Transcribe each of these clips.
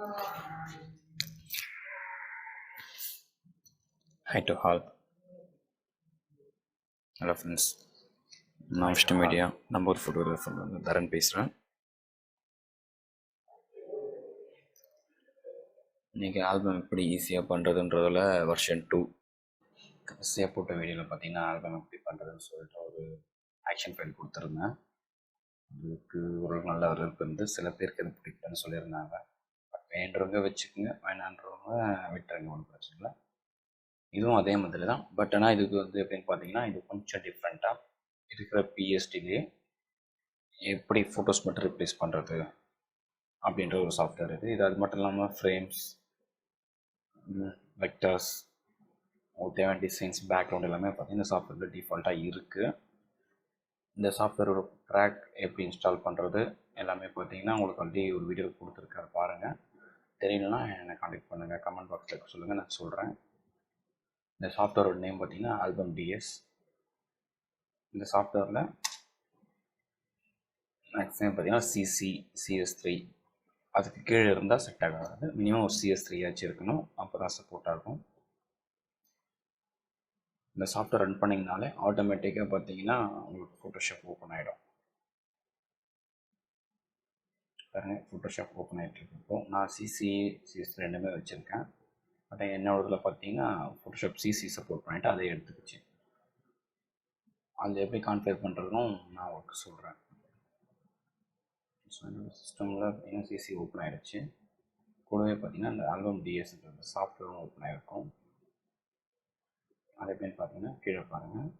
Hi to all. Hello friends. நான் Vishnu media number photographer வந்து தரன் பேசுகிறேன். இன்றைக்கி ஆல்பம் எப்படி ஈஸியாக பண்ணுறதுன்றதில் வெர்ஷன் 2 கடைசியாக போட்ட வீடியோவில் பார்த்தீங்கன்னா ஆல்பம் எப்படி பண்ணுறதுன்னு சொல்லிட்டு ஒரு ஆக்ஷன் ஃபைல் கொடுத்துருந்தேன். அதுக்கு ஒரு நல்ல வரவேற்பு இருந்து சில பேருக்கு அது பிடிக்கலன்னு சொல்லியிருந்தாங்க. பட் வேண்டுறவங்க வச்சுக்கோங்க, வேணான்றவங்க விட்டுருங்க, ஒன்றும் பிரச்சனை இல்லை. இதுவும் அதே மாதிரி தான். பட் ஆனால் இதுக்கு வந்து எப்படின்னு பார்த்தீங்கன்னா இது கொஞ்சம் டிஃப்ரெண்ட்டாக இருக்கிற பிஎஸ்டிலே எப்படி ஃபோட்டோஸ் மட்டும் ரிப்ளேஸ் பண்ணுறது அப்படின்ற ஒரு சாஃப்ட்வேர் இது. அது மட்டும் இல்லாமல் ஃப்ரேம்ஸ், வெக்டர்ஸ், தேவையான டிசைன்ஸ், பேக்ரவுண்ட் எல்லாமே பார்த்தீங்கன்னா இந்த சாஃப்ட்வேரில் டிஃபால்ட்டாக இருக்குது. இந்த சாஃப்ட்வேரோட ட்ராக் எப்படி இன்ஸ்டால் பண்ணுறது எல்லாமே பார்த்தீங்கன்னா உங்களுக்கு ஆல்ரெடி ஒரு வீடியோ கொடுத்துருக்காரு, பாருங்கள். தெரியலனா என்னை கான்டெக்ட் பண்ணுங்கள், கமெண்ட் பாக்ஸில் சொல்லுங்கள், நான் சொல்கிறேன். இந்த சாஃப்ட்வேரோட நேம் பார்த்தீங்கன்னா ஆல்பம் டிஎஸ். இந்த சாஃப்ட்வேரில் மேக்ஸிமம் பார்த்தீங்கன்னா CS3 அதுக்கு கீழே இருந்தால் செட் ஆகாது. மினிமம் ஒரு CS3 ஆச்சு இருக்கணும், அப்போ தான் சப்போர்ட்டாக இருக்கும். இந்த சாஃப்ட்வேர் ரன் பண்ணிங்கனாலே ஆட்டோமேட்டிக்காக பார்த்தீங்கன்னா உங்களுக்கு ஃபோட்டோஷாப் ஓப்பன் ஆகிடும். பாருங்கள், ஃபோட்டோஷாப் ஓப்பன் ஆகிட்டு இருக்கு. நான் CS3 ரெண்டுமே வச்சுருக்கேன். பட் என்னோட இதில் பார்த்தீங்கன்னா ஃபோட்டோஷாப் CC சப்போர்ட் பண்ணிவிட்டு அதை எடுத்துக்கிச்சு. அது எப்படி கான்ஃபிகர் பண்ணுறதும் நான் உங்களுக்கு சொல்கிறேன். ஸோ என்னோடய சிஸ்டமில் பார்த்தீங்கன்னா CC ஓப்பன் ஆகிடுச்சு. கூடவே பார்த்தீங்கன்னா இந்த ஆல்பம் டிஎஸ்ன்ற சாஃப்ட்வேரும் ஓப்பன் ஆகிருக்கும். அது எப்படின்னு பார்த்தீங்கன்னா கீழே பாருங்கள்,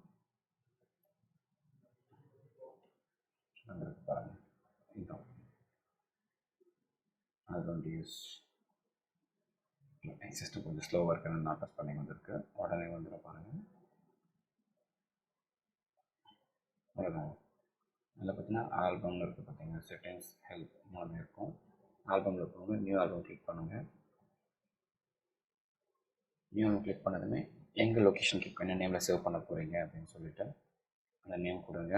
பாருங்கள், இதுதான் ஆல்பம் டிஎஸ். சிஸ்டம் கொஞ்சம் ஸ்லோவாக இருக்குன்னு நான் டச் பண்ணி வந்திருக்கு, உடனே வந்துடும் பாருங்கள். அவ்வளோதாங்க. அதில் பார்த்தீங்கன்னா ஆல்பம்னு இருக்குது, பார்த்தீங்கன்னா செட்டிங்ஸ், ஹெல்ப் மூணுமே இருக்கும். ஆல்பமில் இருக்கவங்க நியூ ஆல்பம் கிளிக் பண்ணுங்கள். நியூ ஆல்பம் கிளிக் பண்ணதுமே எங்கள் லொக்கேஷன் கிளிக் பண்ணி நேமில் சேவ் பண்ண போகிறீங்க அப்படின்னு சொல்லிவிட்டு அந்த நேம் கொடுங்க.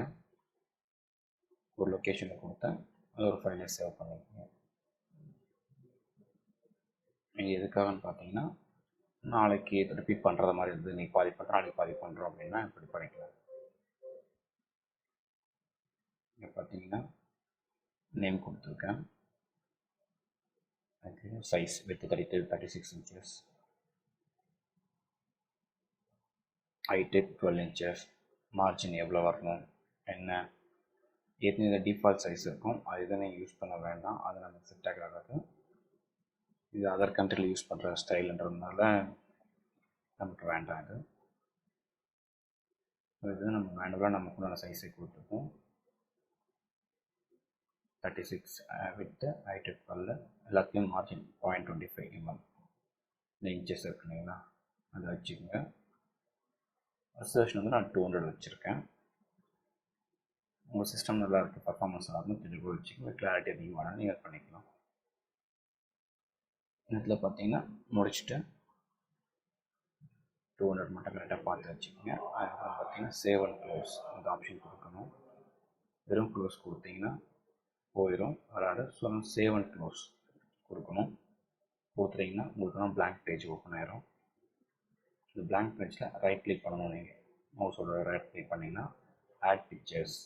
ஒரு லொக்கேஷனில் கொடுத்தா அது ஒரு ஃபைலை சேவ் பண்ணிக்கோங்க. நீங்கள் எதுக்காகன்னு பார்த்தீங்கன்னா நாளைக்கு ரிப்பீட் பண்ணுற மாதிரி இருந்து இன்றைக்கி பாதி பண்ணுறோம், நாளைக்கு பாதி பண்ணுறோம் அப்படின்னா இப்படி பண்ணிக்கலாம். இங்கே பார்த்தீங்கன்னா நேம் கொடுத்துருக்கேன். அதுக்கு size with 36 inches, height 12 inches, margin எவ்வளோ வரணும் என்ன, ஏற்கனவே டிஃபால்ட் சைஸ் இருக்கும், அது இதை நீங்கள் யூஸ் பண்ண வேண்டாம், அது நமக்கு செட் ஆகாது. இது அதர் கண்ட்ரியில் யூஸ் பண்ணுற ஸ்டைலுன்றதுனால நமக்கு வேண்டாம். இது நம்ம மேனுவலாக நமக்குள்ள சைஸை கொடுத்துருக்கோம். 36 வித்து, ஹைட்டு 12, எல்லாத்துலேயும் மார்ஜின் 0.25 mm இந்த இன்ச்சஸ் இருக்குங்களா, அதை வச்சுக்கோங்க. ரெசல்யூஷன் வந்து நான் 200 வச்சுருக்கேன். உங்கள் சிஸ்டம் நல்லா இருக்குது, பர்ஃபார்மன்ஸ் ஆகும், திரும்ப வச்சுக்கோங்க. கிளாரிட்டி அதிகமான நீங்கள் பண்ணிக்கலாம். இதில் பார்த்தீங்கன்னா முடிச்சுட்டு 200 மட்டும் கரெக்டாக பார்த்து வச்சுக்கோங்க. அதுக்கப்புறம் பார்த்தீங்கன்னா சேவ் அண்ட் க்ளோஸ் அந்த ஆப்ஷன் கொடுக்கணும். வெறும் க்ளோஸ் கொடுத்தீங்கன்னா போயிடும், வராது. ஸோ சேவ் அண்ட் க்ளோஸ் கொடுக்கணும். கொடுத்துட்டிங்கன்னா உங்களுக்கு blank பேஜ் ஓப்பன் ஆயிரும். இந்த blank பேஜில் ரைட் கிளிக் பண்ணணும். நீங்கள் மவுஸோட ரைட் கிளிக் பண்ணிங்கன்னா ஆட் பிக்சர்ஸ்,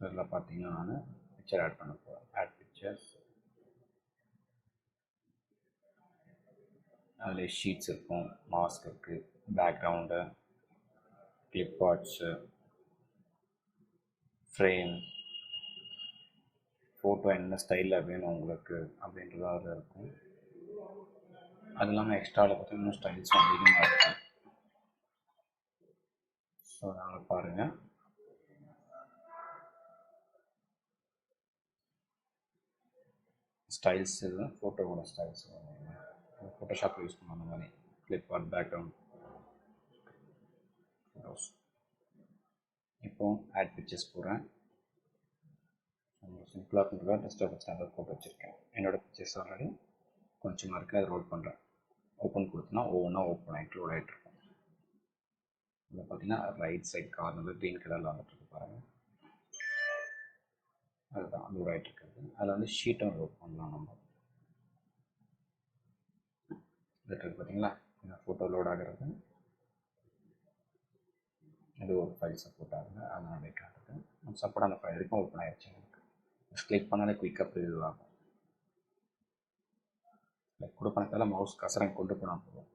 இதில் பார்த்தீங்கன்னா நான் பிக்சர் ஆட் பண்ண போகிறேன். ஆட் பிக்சர்ஸ், அதில் ஷீட்ஸ் இருக்கும், மாஸ்க் இருக்குது, background, clip arts, frame, photo என்ன ஸ்டைலில் வேணும் உங்களுக்கு அப்படின்றது அதில் இருக்கும். அது இல்லாமல் எக்ஸ்ட்ராவில் பார்த்தீங்கன்னா இன்னும் ஸ்டைல்ஸும் அதிகமாக இருக்கும். ஸோ அதனால் பாருங்கள். ஸ்டைல்ஸ் இது ஃபோட்டோவோட ஸ்டைல்ஸ் ஃபோட்டோஷாப்பில் யூஸ் பண்ண அந்த மாதிரி கிளிப் ஆர்ட், பேக்ரவுண்ட், ஃபோட்டோஸ். இப்போ ஆட் பிக்சர்ஸ் போகிறேன். சிம்பிளாக பண்ணுறேன். டெஸ்க்டாப் ஸ்டாண்டர்ட் போட்டு வச்சுருக்கேன். என்னோடய பிக்சர்ஸ் ஆல்ரெடி கொஞ்சமாக இருக்குது, அதை ரோல் பண்ணுறேன். ஓப்பன் கொடுத்தனா ஒவ்வொன்றா ஓப்பன் ஆகிட்டு லோட் ஆகிட்ருக்கும். இதில் பார்த்தீங்கன்னா ரைட் சைட் கார்னர் க்ரீன் கலரில் வந்துட்டுருக்கு பாருங்கள், அதுதான் லோட் ஆகிட்டு இருக்கிறது. அதில் வந்து ஷீட்டும் லோட் பண்ணலாம் நம்ம. வந்துட்டுருக்கு பார்த்தீங்களா, இந்த ஃபோட்டோ லோட் ஆகிறது. இது ஒரு ஃபைல் சப்போர்ட் ஆகுது, அதனால் வெயிட் ஆகுது. சப்போர்ட் அந்த ஃபைல் வரைக்கும் ஓப்பன் ஆகிடுச்சு. எனக்கு கிளிக் பண்ணாலே குயிக்காக ப்ரிவ்யூ ஆகும். கூட பணத்தால் மவுஸ் கசரம் கொண்டு போனால் போதும்.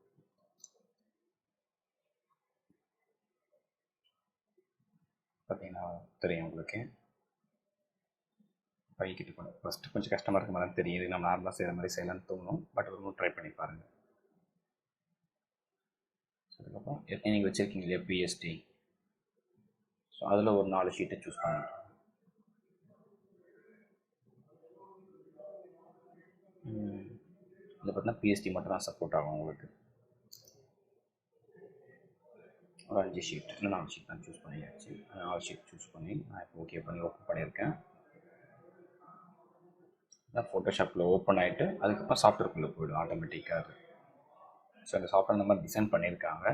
பார்த்தீங்கன்னா தெரியும் உங்களுக்கு. பைக்கிட்டு போகணும். ஃபஸ்ட்டு கொஞ்சம் கஷ்டமாக இருக்க மாதிரி தெரியும். இது நம்ம நார்மலாக செய்கிற மாதிரி செய்யலான்னு தோணும். பட் ஒரு ட்ரை பண்ணி பாருங்கள். அதுக்கப்புறம் ஏற்கனவே நீங்கள் வச்சுருக்கீங்க இல்லையா பிஎஸ்டி, ஸோ அதில் ஒரு 4 ஷீட்டை சூஸ் பண்ணிக்கலாம். இதில் பார்த்தீங்கன்னா பிஎஸ்டி மட்டும் தான் சப்போர்ட் ஆகும் உங்களுக்கு. ஒரு 5 ஷீட் இல்லை 4 ஷீட் தான் சூஸ் பண்ணியாச்சு. 4 ஷீட் சூஸ் பண்ணி நான் இப்போ ஓகே பண்ணி ஓப்பன் பண்ணியிருக்கேன். தான் ஃபோட்டோஷாப்பில் ஓப்பன் ஆகிட்டு அதுக்கப்புறம் சாஃப்ட்வேர்க்குள்ளே போய்டும் ஆட்டோமேட்டிக்காக அது. ஸோ அந்த சாஃப்ட்வேர் இந்த மாதிரி டிசைன் பண்ணியிருக்காங்க.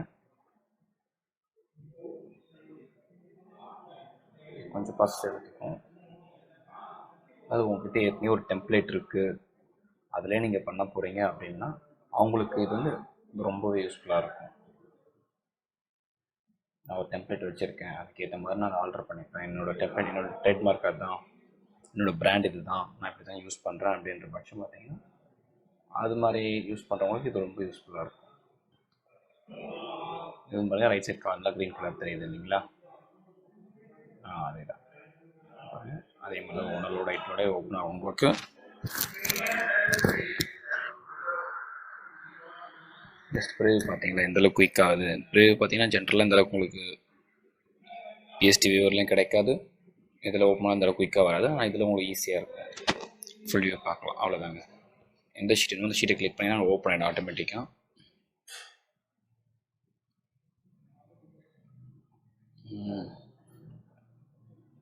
கொஞ்சம் ப்ராசஸ் எடுத்துக்கும். அது உங்கள்கிட்ட ஏற்கனவே ஒரு டெம்ப்ளேட் இருக்குது, அதிலே நீங்கள் பண்ண போகிறீங்க அப்படின்னா அவங்களுக்கு இது வந்து ரொம்பவே யூஸ்ஃபுல்லாக இருக்கும். நான் ஒரு டெம்ப்ளேட் வச்சுருக்கேன், அதுக்கேற்ற மாதிரி நான் ஆல்டர் பண்ணிப்பேன். என்னோடய டெம்ப்ளேட் என்னோடய ட்ரேட்மார்க் அதுதான், என்னோடய பிராண்ட் இது தான், நான் இப்படி தான் யூஸ் பண்ணுறேன் அப்படின்ற பட்சம் பார்த்தீங்கன்னா அது மாதிரி யூஸ் பண்ணுறவங்களுக்கு இது ரொம்ப யூஸ்ஃபுல்லாக இருக்கும். இது பார்த்தீங்கன்னா ரைட் சைட் கார்னரில் க்ரீன் கலர் தெரியுது இல்லைங்களா, அதே தான். அதே மாதிரி உணர்வோட ஐட்டோட ஓப்பன் ஆகும் உங்களுக்கு. ஜஸ்ட் ப்ரிவ்யூ பார்த்தீங்களா எந்தளவுக்கு குயிக் ஆகுது. ப்ரிவ்யூ பார்த்தீங்கன்னா ஜென்ரலாக இந்தளவுக்கு உங்களுக்கு பிஎஸ்டி வியூவர்லையும் கிடைக்காது, இதில் ஓப்பனாக இந்தளவுக்கு குயிக்காக வராது. ஆனால் இதில் உங்களுக்கு ஈஸியாக இருக்கும், ஃபுல் வியூ பார்க்கலாம். அவ்வளோதாங்க. எந்த ஷீட் இந்த ஷீட்டை கிளிக் பண்ணிங்கன்னா ஓப்பன் ஆகிடும் ஆட்டோமேட்டிக்காக.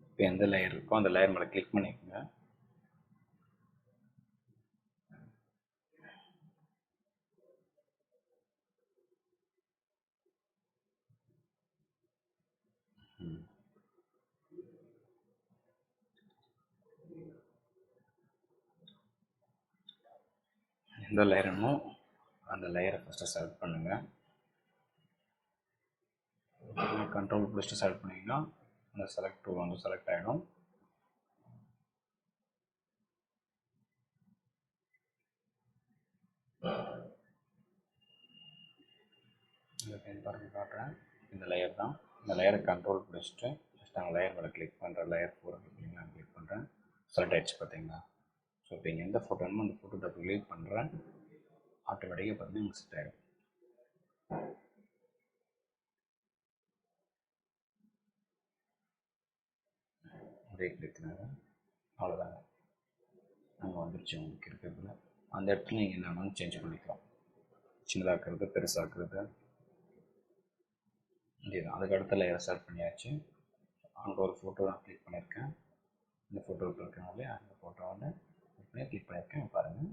இப்போ எந்த லேயர் இருக்கோ அந்த லேயர் மேலே கிளிக் பண்ணிக்கோங்க. எந்த லேயர் வேணுமோ அந்த லேயரை ஃபஸ்ட்டு செலக்ட் பண்ணுங்கள். கண்ட்ரோல் பிடிச்சிட்டு செலக்ட் பண்ணிங்கன்னா அந்த செலக்ட் டூல் வந்து செலக்ட் ஆகிடும். பாருங்க காட்டுறேன். இந்த லேயர் தான். இந்த லேயரை கண்ட்ரோல் பிடிச்சிட்டு ஜஸ்ட் அந்த லேயர் மேலே கிளிக் பண்ணுறேன். லேயர் 4 நான் கிளிக் பண்ணுறேன். செலக்ட் ஆகிடுச்சு பார்த்தீங்களா. ஸோ இப்போ இங்கே எந்த ஃபோட்டோ வேணுமோ அந்த ஃபோட்டோ டபுள் கிளிக் பண்ணுறேன். ஆட்டோமேட்டிக்காக பார்த்தீங்கன்னா செட் ஆகிடும். ஒரே கிளிக்னாங்க அவ்வளோதாங்க. அங்கே வந்துருச்சு உங்களுக்கு இருக்கிறதுல. அந்த இடத்துல நீங்கள் என்ன வேணாலும் சேஞ்ச் பண்ணிக்கலாம், சின்னதாக்குறது பெருசாக்குறது. இதுதான். அதுக்கு அடுத்த லேயரை செலக்ட் பண்ணியாச்சு. அங்கே ஒரு ஃபோட்டோ நான் கிளிக் பண்ணியிருக்கேன். இந்த ஃபோட்டோ இருக்கேன் இல்லையா, அந்த ஃபோட்டோ வந்து கிளிக் பண்ணியிருக்கேன் பாருங்கள்.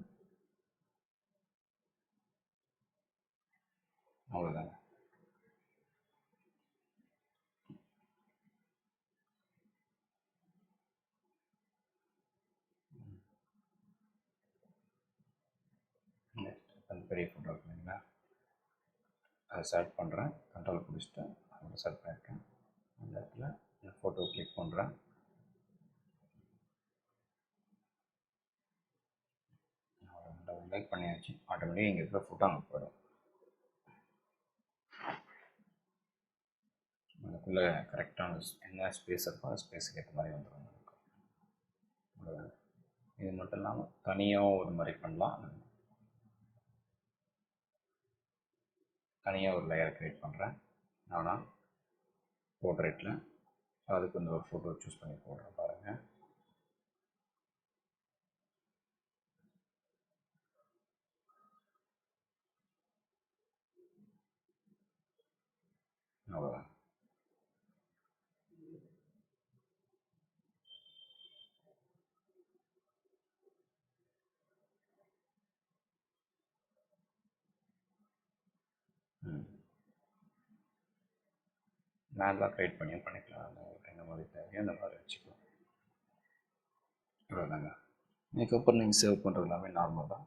அவ்வளோதாங்க. அந்த பெரிய ஃபோட்டோ இருக்குங்களா, அதை செலக்ட் பண்ணுறேன். கண்ட்ரோல் பிடிச்சிட்டு அதை செலக்ட் பண்ணியிருக்கேன். அந்த இடத்துல இந்த ஃபோட்டோ கிளிக் பண்ணுறேன். லைக் பண்ணியாச்சு. ஆட்டோமேட்டிக்காக இங்கே இருக்கிற ஃபோட்டோ அங்கே போயிடும். அதுக்குள்ளே கரெக்டான என்ன ஸ்பேஸ் இருக்கோ அந்த ஸ்பேஸுக்கு ஏற்ற மாதிரி வந்துடும் நமக்கு. இது மட்டும் இல்லாமல் தனியாக ஒரு மாதிரி பண்ணலாம். தனியாக ஒரு லேயர் க்ரியேட் பண்ணுறேன் ஆனால் போர்ட்ரேட்டில். அதுக்கு வந்து ஒரு ஃபோட்டோ சூஸ் பண்ணி போடுறேன் பாருங்கள். அவ்வளோதான். மேலாம் க்ரியேட் பண்ணிக்கலாம். உங்களுக்கு என்ன மாதிரி தேவையோ அந்த மாதிரி வச்சுக்கலாம். அவ்வளோதாங்க. இதுக்கப்புறம் நீங்கள் சேவ் பண்ணுறது எல்லாமே நார்மல் தான்.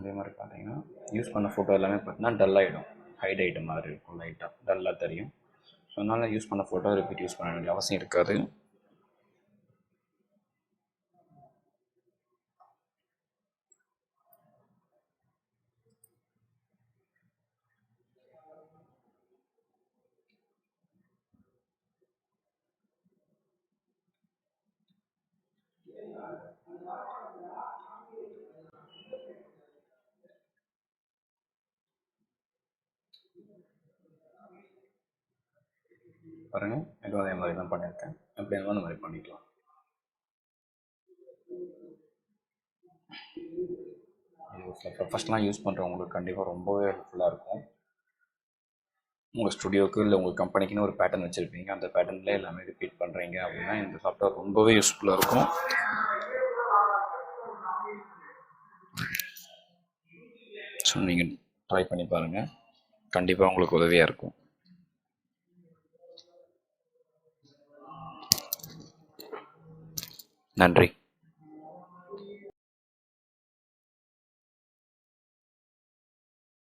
அதே மாதிரி பார்த்தீங்கன்னா யூஸ் பண்ண ஃபோட்டோ எல்லாமே பார்த்தீங்கன்னா டல் ஆகிடும், ஹைட் ஆகிட்ட மாதிரி இருக்கும், லைட்டாக டல்லாக தெரியும். ஸோ அதனால் யூஸ் பண்ண ஃபோட்டோ ரிப்பீட் யூஸ் பண்ண வேண்டிய அவசியம் இருக்காது. பாருங்கள், இதுவும் அதே மாதிரி தான் பண்ணியிருக்கேன். எப்படி இருந்தாலும் அந்த மாதிரி பண்ணிக்கலாம். இது ப்ரொஃபஷ்னலாக யூஸ் பண்ணுறவங்களுக்கு கண்டிப்பாக ரொம்பவே ஹெல்ப்ஃபுல்லாக இருக்கும். உங்கள் ஸ்டுடியோவுக்கு இல்லை உங்கள் கம்பெனிக்குன்னு ஒரு பேட்டர்ன் வச்சுருப்பீங்க, அந்த பேட்டர்னில் எல்லாமே ரிப்பீட் பண்ணுறீங்க அப்படின்னா இந்த சாஃப்ட்வேர் ரொம்பவே யூஸ்ஃபுல்லாக இருக்கும். ஸோ நீங்கள் ட்ரை பண்ணி பாருங்கள், கண்டிப்பாக உங்களுக்கு உதவியாக இருக்கும். நன்றி.